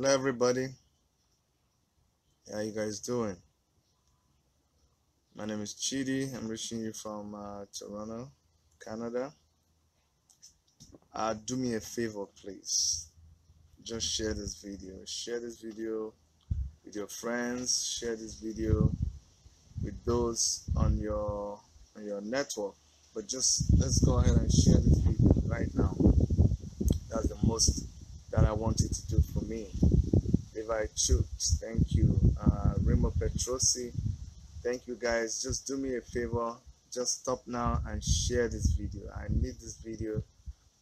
Hello everybody, how you guys doing? My name is Chidi. I'm reaching you from Toronto, Canada. Do me a favor, please. Just share this video. Share this video with your friends. Share this video with those on your network. But just let's go ahead and share this video right now. That's the most that I want you to do for me. Levi Chooks, thank you. Remo Petrosi, thank you guys. Just do me a favor. Just stop now and share this video. I need this video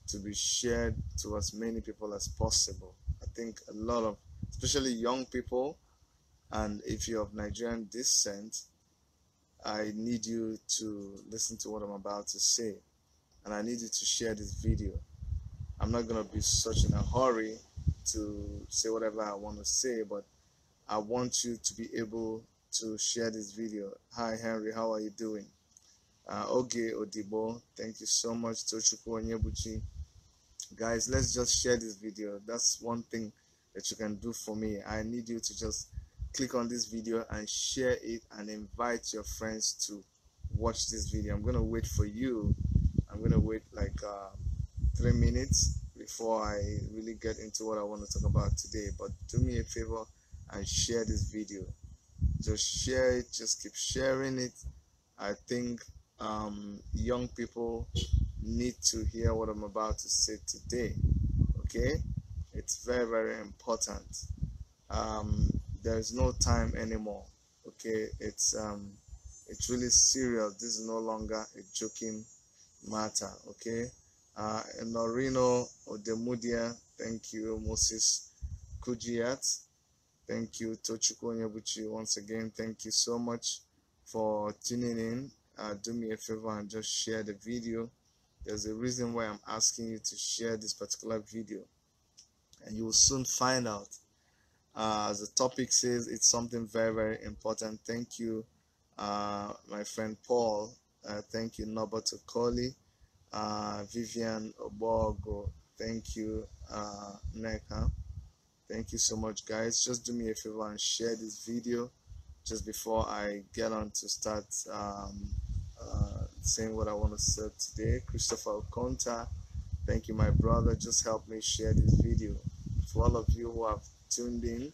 to be shared to as many people as possible. I think a lot of, especially young people, and if you're of Nigerian descent, I need you to listen to what I'm about to say. And I need you to share this video. I'm not going to be such in a hurry to say whatever I want to say, but I want you to be able to share this video. Hi Henry, how are you doing? Oge Odibo, thank you so much. Tochukwu Onyebuchi. Guys, let's just share this video. That's one thing that you can do for me. I need you to just click on this video and share it and invite your friends to watch this video. I'm going to wait for you. I'm going to wait like 3 minutes before I really get into what I want to talk about today. But do me a favor and share this video. Just share it. Just keep sharing it. I think young people need to hear what I'm about to say today. Okay, it's very, very important. There's no time anymore. Okay, it's really serious. This is no longer a joking matter. Okay, Norino Odemudia, thank you. Moses Kujiat, thank you. Tochukwu Onyebuchi, once again, thank you so much for tuning in. Do me a favor and just share the video. There's a reason why I'm asking you to share this particular video, and you will soon find out. As the topic says, it's something very, very important. Thank you, my friend Paul. Thank you, Norbert Okoli. Vivian Obogo, thank you. Neka, thank you so much, guys. Just do me a favor and share this video just before I get on to start saying what I want to say today. Christopher Okonta, thank you, my brother. Just help me share this video. For all of you who have tuned in,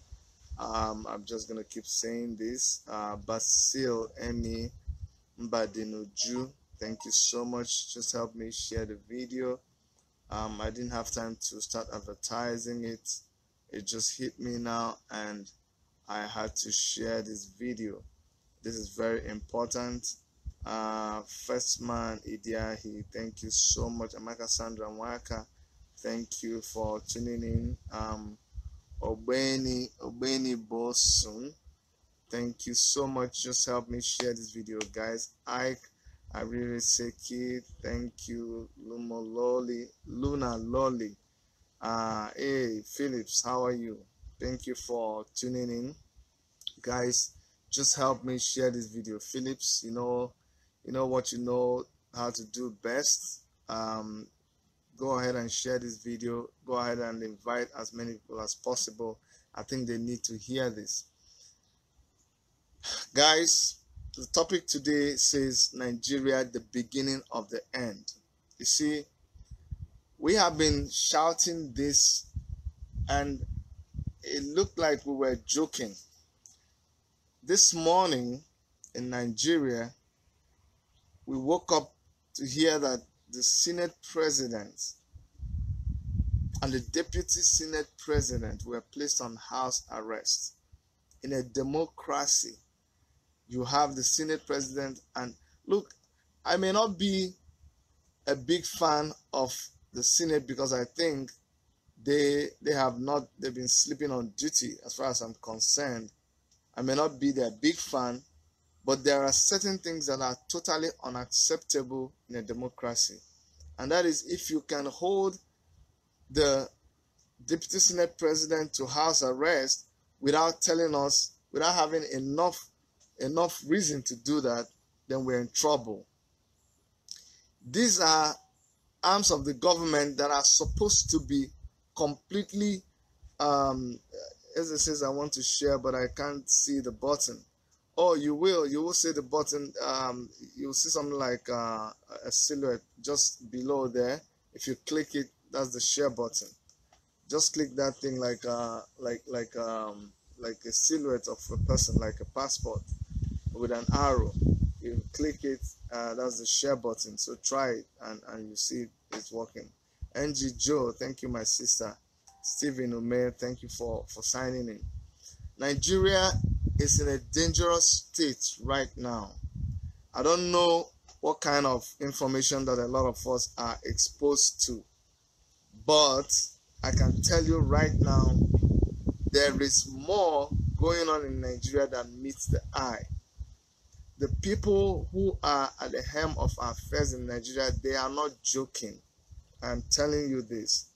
I'm just gonna keep saying this. Basil Emi Mbadinuju, thank you so much. Just help me share the video. I didn't have time to start advertising it. It just hit me now and I had to share this video. This is very important. First man Idiahi, thank you so much. Amaka Sandra Mwaka, thank you for tuning in. Obeni Bosun, thank you so much. Just help me share this video, guys. Ike Aririseki, thank you. Luna Lolly. Hey Phillips, how are you? Thank you for tuning in, guys. Just help me share this video. Phillips, you know what you know how to do best. Go ahead and share this video. Go ahead and invite as many people as possible. I think they need to hear this. Guys, the topic today says Nigeria, the beginning of the end. You see, we have been shouting this and it looked like we were joking. This morning in Nigeria, we woke up to hear that the Senate President and the Deputy Senate President were placed on house arrest. In a democracy, you have the Senate President, and look, I may not be a big fan of the Senate because I think they've been sleeping on duty as far as I'm concerned. I may not be their big fan, but there are certain things that are totally unacceptable in a democracy. And that is if you can hold the Deputy Senate President to house arrest without telling us, without having enough reason to do that, then we're in trouble. These are arms of the government that are supposed to be completely As it says, I want to share, but I can't see the button. Oh, you will see the button. You'll see something like a silhouette just below there. If you click it, that's the share button. Just click that thing like a silhouette of a person, like a passport with an arrow. You click it, that's the share button. So try it, and you see it's working. NG Joe, thank you, my sister. Stephen Ume, thank you for signing in. Nigeria is in a dangerous state right now. I don't know what kind of information that a lot of us are exposed to, but I can tell you right now, there is more going on in Nigeria than meets the eye. The people who are at the helm of our affairs in Nigeria, they are not joking. I'm telling you this.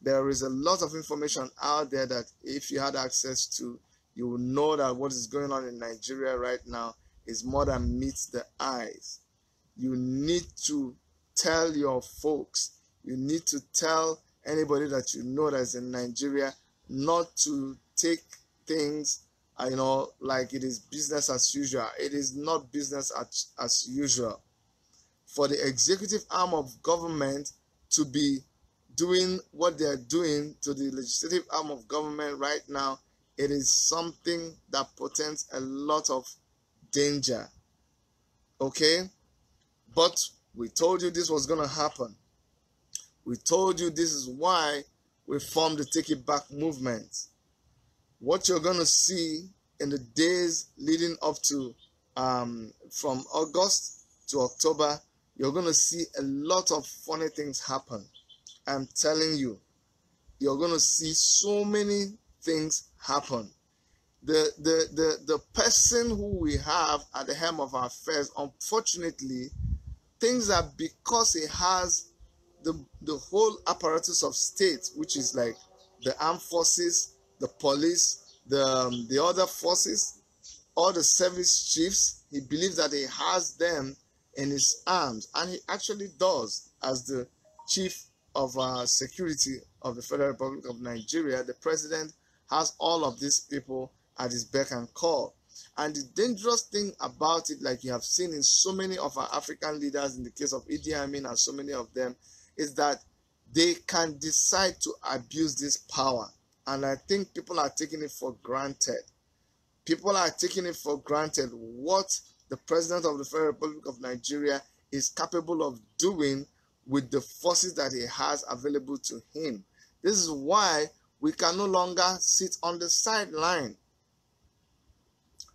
There is a lot of information out there that if you had access to, you will know that what is going on in Nigeria right now is more than meets the eyes. You need to tell your folks, you need to tell anybody that you know that's in Nigeria not to take things, like it is business as usual. It is not business as usual. For the executive arm of government to be doing what they are doing to the legislative arm of government right now, it is something that portends a lot of danger. Okay? But we told you this was going to happen. We told you this is why we formed the Take It Back movement. What you're going to see in the days leading up to from August to October, you're going to see a lot of funny things happen. I'm telling you, you're going to see so many things happen. The person who we have at the helm of our affairs, unfortunately, thinks that because he has the whole apparatus of state, which is like the armed forces, the police, the other forces, all the service chiefs, he believes that he has them in his arms, and he actually does. As the chief of security of the Federal Republic of Nigeria, the president has all of these people at his beck and call. And the dangerous thing about it, like you have seen in so many of our African leaders, in the case of Idi Amin and so many of them, is that they can decide to abuse this power. And I think people are taking it for granted. People are taking it for granted what the president of the Federal Republic of Nigeria is capable of doing with the forces that he has available to him. This is why we can no longer sit on the sideline.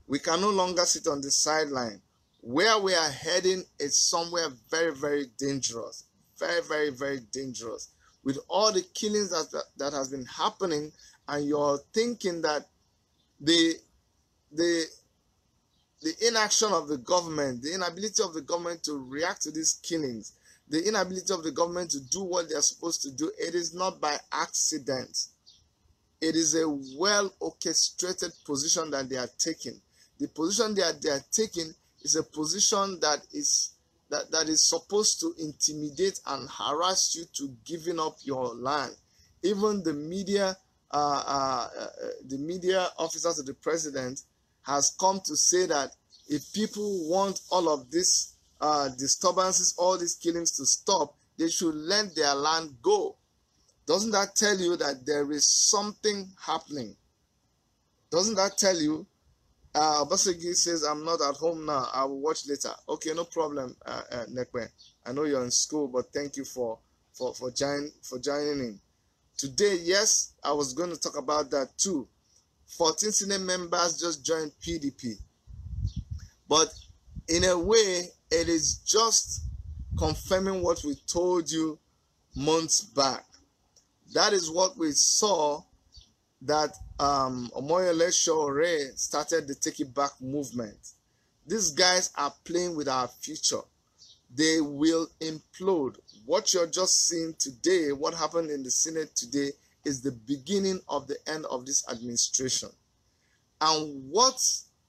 We can no longer sit on the sideline. Where we are heading is somewhere very, very dangerous. Very, very, very dangerous. With all the killings that has been happening, and you're thinking that the inaction of the government, the inability of the government to react to these killings, the inability of the government to do what they are supposed to do, it is not by accident. It is a well-orchestrated position that they are taking. The position that they are taking is a position that is supposed to intimidate and harass you to giving up your land. Even the media officers of the president has come to say that if people want all of these disturbances, all these killings to stop, they should let their land go. Doesn't that tell you that there is something happening? Doesn't that tell you? Basegi says, I'm not at home now. I will watch later. Okay, no problem, Nekwe. I know you're in school, but thank you for joining in. Today, yes, I was going to talk about that too. 14 Senate members just joined PDP. But in a way, it is just confirming what we told you months back. That is what we saw, that Omoyele Sowore started the Take It Back movement. These guys are playing with our future. They will implode. What you're just seeing today, what happened in the Senate today, is the beginning of the end of this administration. And what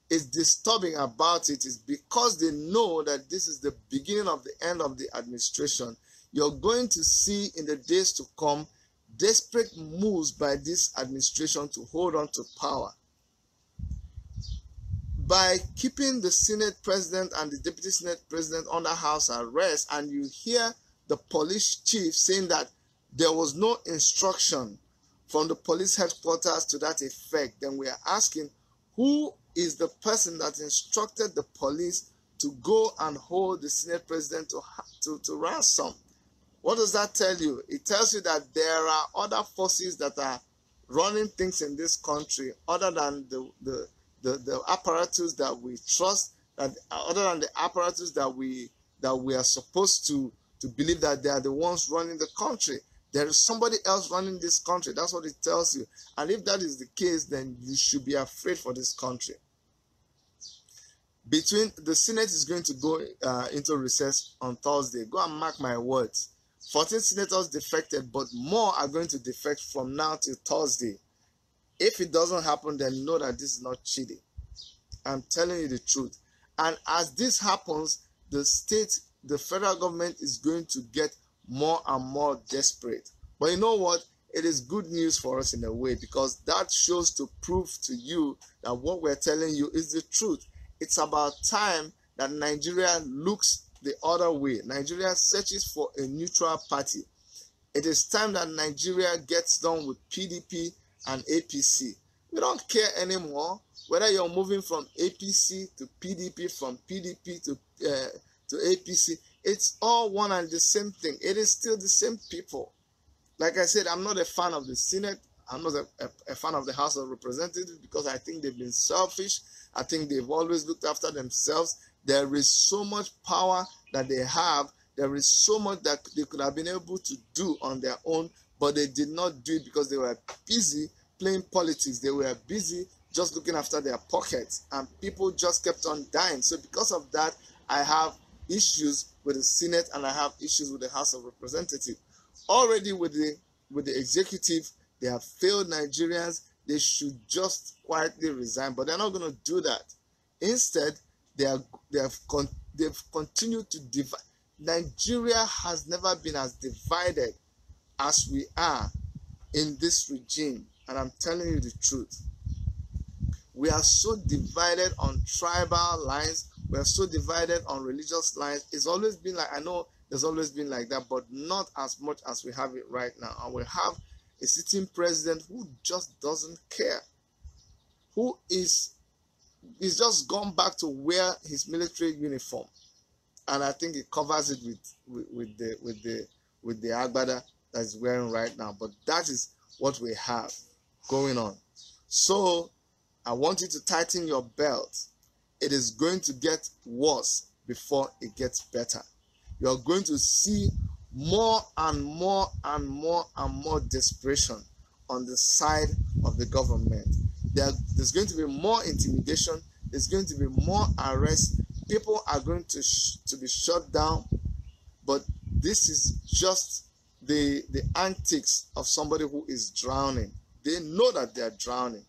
is disturbing about it is because they know that this is the beginning of the end of the administration, you're going to see in the days to come desperate moves by this administration to hold on to power. By keeping the Senate president and the deputy Senate president under house arrest, and you hear the police chief saying that there was no instruction from the police headquarters to that effect, then we are asking, who is the person that instructed the police to go and hold the Senate president to ransom? What does that tell you? It tells you that there are other forces that are running things in this country other than the apparatus that we trust, that other than the apparatus that we are supposed to believe that they are the ones running the country. There is somebody else running this country. That's what it tells you. And if that is the case, then you should be afraid for this country. The Senate is going to go into recess on Thursday. Go and mark my words. 14 senators defected, but more are going to defect from now till Thursday. If it doesn't happen, then know that this is not cheating. I'm telling you the truth. And as this happens, the federal government is going to get more and more desperate. But you know what? It is good news for us in a way, because that shows to prove to you that what we're telling you is the truth. It's about time that Nigeria looks the other way. Nigeria searches for a neutral party. It is time that Nigeria gets done with PDP and APC. We don't care anymore whether you're moving from APC to PDP, from PDP to APC. It's all one and the same thing. It is still the same people. Like I said, I'm not a fan of the Senate. I'm not a fan of the House of Representatives, because I think they've been selfish. I think they've always looked after themselves. There is so much power that they have. There is so much that they could have been able to do on their own, but they did not do it because they were busy playing politics. They were busy just looking after their pockets, and people just kept on dying. So because of that, I have issues with the Senate and I have issues with the House of Representatives. Already with the executive, they have failed Nigerians. They should just quietly resign, but they're not going to do that. Instead, they've continued to divide. Nigeria has never been as divided as we are in this regime, and I'm telling you the truth. We are so divided on tribal lines. We are so divided on religious lines. It's always been like, I know there's always been like that, but not as much as we have it right now. And we have a sitting president who just doesn't care, who is just gone back to wear his military uniform, and I think it covers it with the agbada that he's wearing right now. But that is what we have going on. So I want you to tighten your belt. It is going to get worse before it gets better. You're going to see more and more and more and more desperation on the side of the government. There's going to be more intimidation. There's going to be more arrests. People are going to be shut down. But this is just the antics of somebody who is drowning. They know that they are drowning.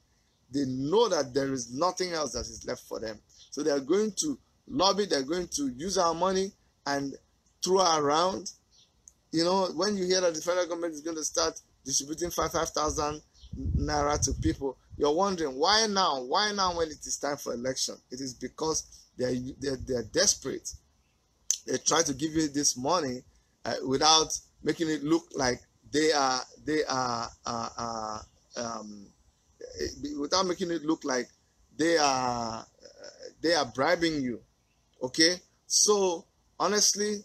They know that there is nothing else that is left for them. So they are going to lobby. They're going to use our money and throw around. You know, when you hear that the federal government is going to start distributing 5,000 naira to people, you're wondering, why now? Why now when it is time for election? It is because they're desperate. They try to give you this money without making it look like without making it look like they are bribing you. Okay, so honestly,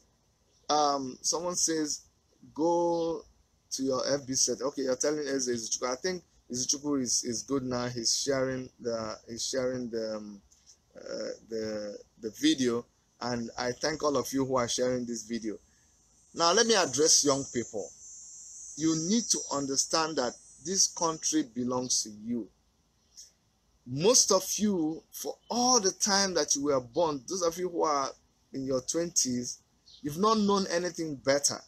someone says go to your FB set. Okay, you're telling us Izuchukwu. I think Izuchukwu is good now. He's sharing the video, and I thank all of you who are sharing this video. Now let me address young people. You need to understand that this country belongs to you. Most of you, for all the time that you were born, those of you who are in your 20s, you've not known anything better.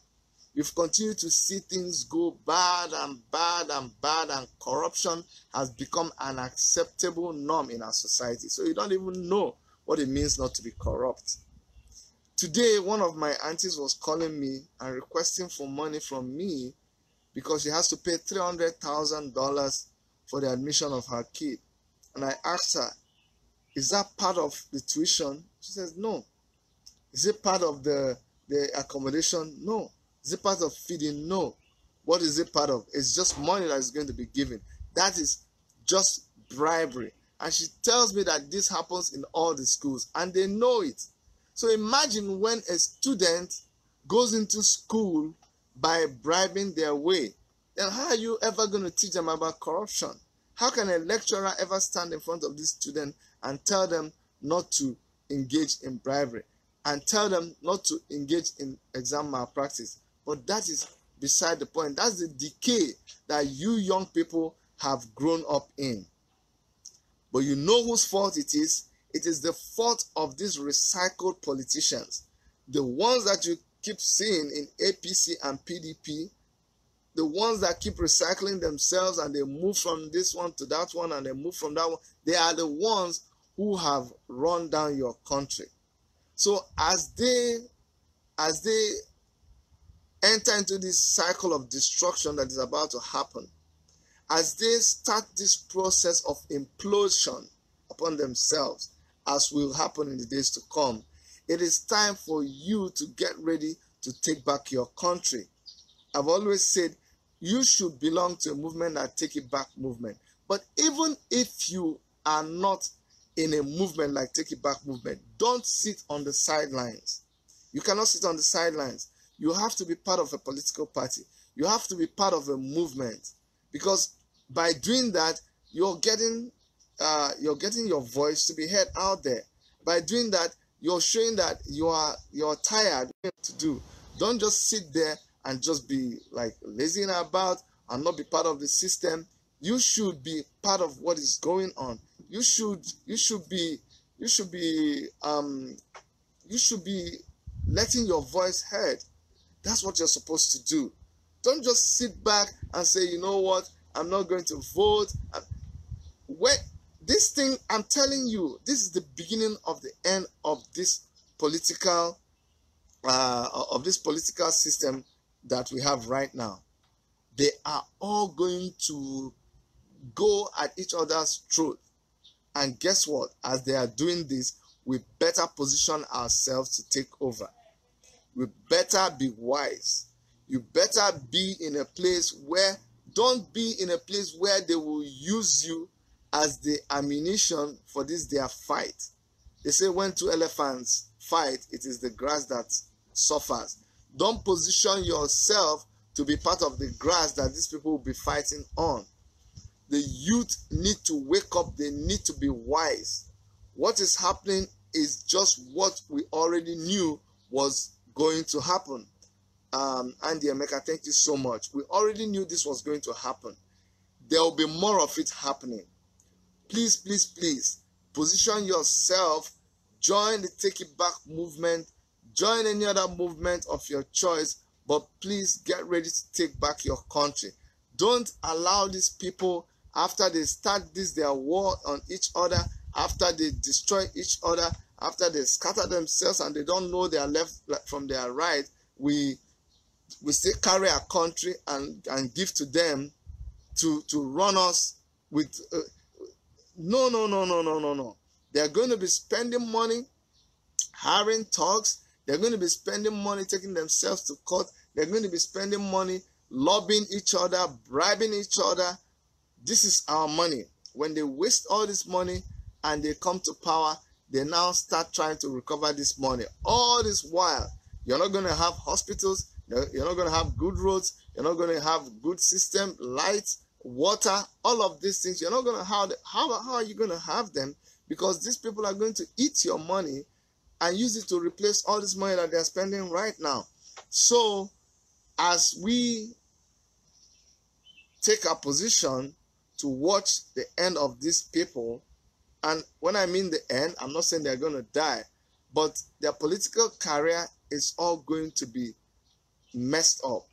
You've continued to see things go bad and bad and bad, and corruption has become an acceptable norm in our society. So you don't even know what it means not to be corrupt. Today, one of my aunties was calling me and requesting for money from me because she has to pay $300,000 for the admission of her kid. And I asked her, is that part of the tuition? She says, no. Is it part of the accommodation? No. Is it part of feeding? No. What is it part of? It's just money that is going to be given. That is just bribery. And she tells me that this happens in all the schools, and they know it. So imagine when a student goes into school by bribing their way, then how are you ever going to teach them about corruption? How can a lecturer ever stand in front of this student and tell them not to engage in bribery and tell them not to engage in exam malpractice? But that is beside the point. That's the decay that you young people have grown up in. But you know whose fault it is? It is the fault of these recycled politicians. The ones that you keep seeing in APC and PDP, the ones that keep recycling themselves and they move from this one to that one and they move from that one, they are the ones who have run down your country. So as they enter into this cycle of destruction that is about to happen, as they start this process of implosion upon themselves, as will happen in the days to come, it is time for you to get ready to take back your country. I've always said you should belong to a movement that take it back movement. But even if you are not in a movement like Take It Back movement, don't sit on the sidelines. You cannot sit on the sidelines. You have to be part of a political party. You have to be part of a movement, because by doing that, you're getting your voice to be heard out there. By doing that, you're showing that you're tired to do. Don't just sit there and just be like lazing about and not be part of the system. You should be part of what is going on. You should be letting your voice heard. That's what you're supposed to do. Don't just sit back and say, you know what, I'm not going to vote. This thing, I'm telling you, this is the beginning of the end of this political system that we have right now. They are all going to go at each other's throat. And guess what? As they are doing this, we better position ourselves to take over. We better be wise. You better be in a place where, don't be in a place where they will use you as the ammunition for this their fight. They say when two elephants fight, it is the grass that suffers. Don't position yourself to be part of the grass that these people will be fighting on. The youth need to wake up. They need to be wise. What is happening is just what we already knew was going to happen. Andy Emeka, thank you so much. We already knew this was going to happen. There will be more of it happening. Please, please, please, position yourself. Join the Take It Back movement. Join any other movement of your choice. But please get ready to take back your country. Don't allow these people, after they start their war on each other, after they destroy each other, after they scatter themselves and they don't know their left from their right, we still carry our country and give to them to run us with no. They're going to be spending money hiring thugs. They're going to be spending money taking themselves to court. They're going to be spending money lobbying each other, bribing each other. This is our money. When they waste all this money and they come to power, they now start trying to recover this money. All this while, you're not going to have hospitals. You're not going to have good roads. You're not going to have good system, lights, water, all of these things. You're not going to have them. How are you going to have them? Because these people are going to eat your money and use it to replace all this money that they're spending right now. So as we take our position to watch the end of these people, and when I mean the end, I'm not saying they're going to die, but their political career is all going to be messed up.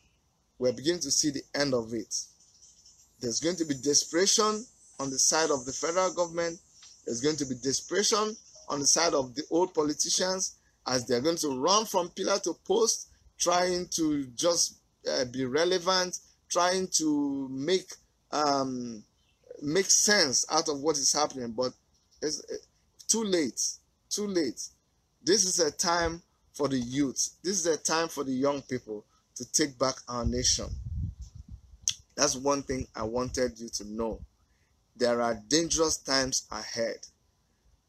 We're beginning to see the end of it. There's going to be desperation on the side of the federal government. There's going to be desperation on the side of the old politicians, as they're going to run from pillar to post, trying to just be relevant, trying to make sense out of what is happening, but it's too late. Too late. This is a time for the youth. This is a time for the young people to take back our nation. That's one thing I wanted you to know. There are dangerous times ahead.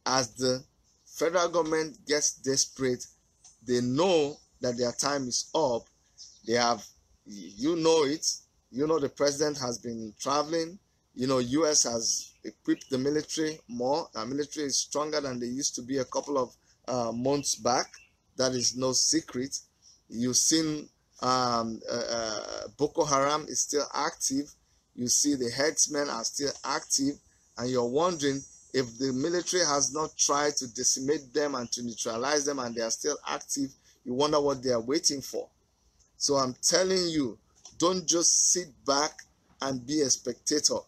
As the federal government gets desperate, they know that their time is up. They have, you know it, you know the president has been traveling. You know, US has equipped the military more. Our military is stronger than they used to be a couple of months back. That is no secret. You've seen Boko Haram is still active. You see the headsmen are still active, and you're wondering if the military has not tried to decimate them and to neutralize them and they are still active. You wonder what they are waiting for. So I'm telling you, don't just sit back and be a spectator.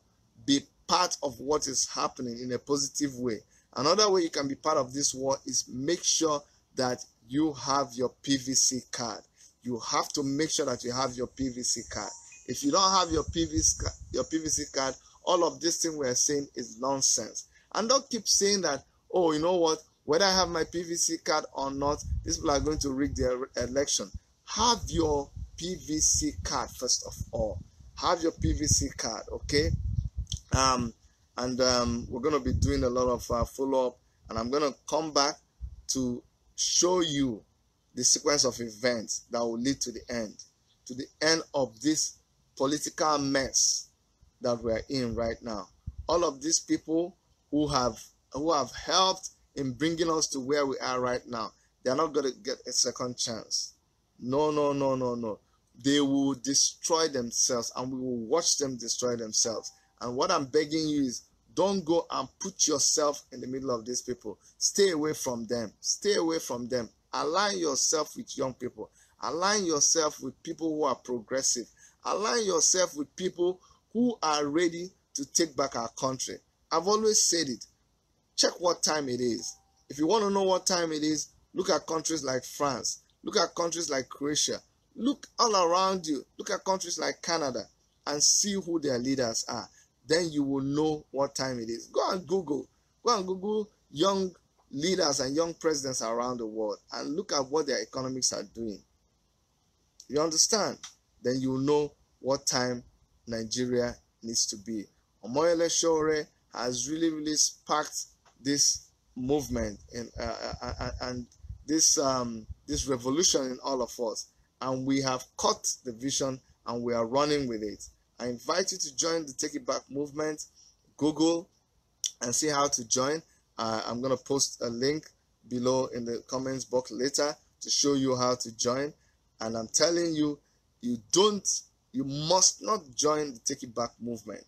Be part of what is happening in a positive way. Another way you can be part of this war is make sure that you have your PVC card. You have to make sure that you have your PVC card. If you don't have your PVC card, all of this thing we're saying is nonsense. And don't keep saying that, oh, you know what, whether I have my PVC card or not, these people are going to rig their election. Have your PVC card first of all. Have your PVC card, okay? We're going to be doing a lot of follow-up, and I'm going to come back to show you the sequence of events that will lead to the end of this political mess that we're in right now. All of these people who have helped in bringing us to where we are right now, they're not going to get a second chance. No, no, no, no, no. They will destroy themselves, and we will watch them destroy themselves. And what I'm begging you is, don't go and put yourself in the middle of these people. Stay away from them. Stay away from them. Align yourself with young people. Align yourself with people who are progressive. Align yourself with people who are ready to take back our country. I've always said it. Check what time it is. If you want to know what time it is, look at countries like France. Look at countries like Croatia. Look all around you. Look at countries like Canada and see who their leaders are. Then you will know what time it is. Go and Google. Go and Google young leaders and young presidents around the world and look at what their economics are doing. You understand? Then you will know what time Nigeria needs to be. Omoyele Sowore has really sparked this movement and this revolution in all of us, and we have caught the vision and we are running with it. I invite you to join the Take It Back movement. Google and see how to join. I'm going to post a link below in the comments box later to show you how to join. And I'm telling you, you must not join the Take It Back movement.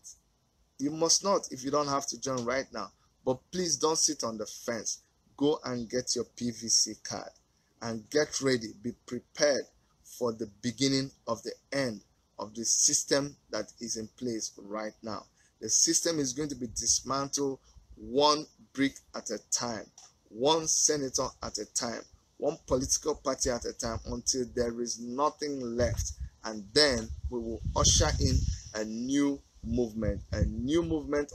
You must not if you don't have to join right now. But please don't sit on the fence. Go and get your PVC card and get ready. Be prepared for the beginning of the end of the system that is in place right now. The system is going to be dismantled one brick at a time, one senator at a time, one political party at a time, until there is nothing left. And then we will usher in a new movement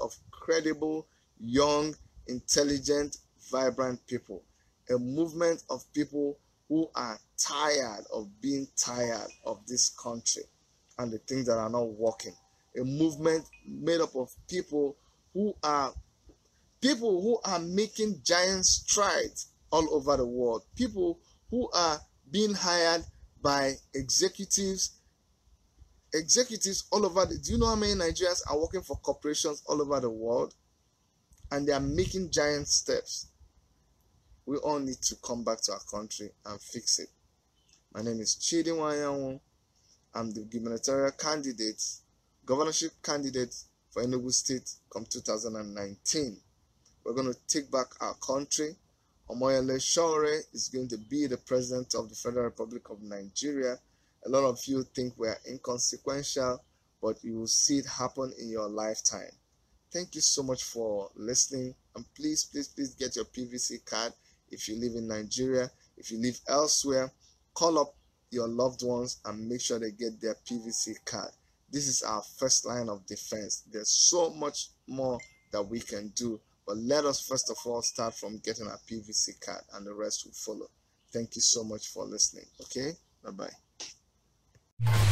of credible, young, intelligent, vibrant people. A movement of people who are tired of being tired of this country and the things that are not working. A movement made up of people who are making giant strides all over the world. People who are being hired by executives all over. Do you know how many Nigerians are working for corporations all over the world? And they are making giant steps. We all need to come back to our country and fix it. My name is Chidi Wanyanwu. I'm the gubernatorial candidate, governorship candidate for Enugu State come 2019. We're going to take back our country. Omoyele Sowore is going to be the president of the Federal Republic of Nigeria. A lot of you think we're inconsequential, but you will see it happen in your lifetime. Thank you so much for listening. And please get your PVC card if you live in Nigeria. If you live elsewhere, call up your loved ones and make sure they get their PVC card. This is our first line of defense. There's so much more that we can do, but let us first of all start from getting our PVC card, and the rest will follow. Thank you so much for listening. Okay, bye bye.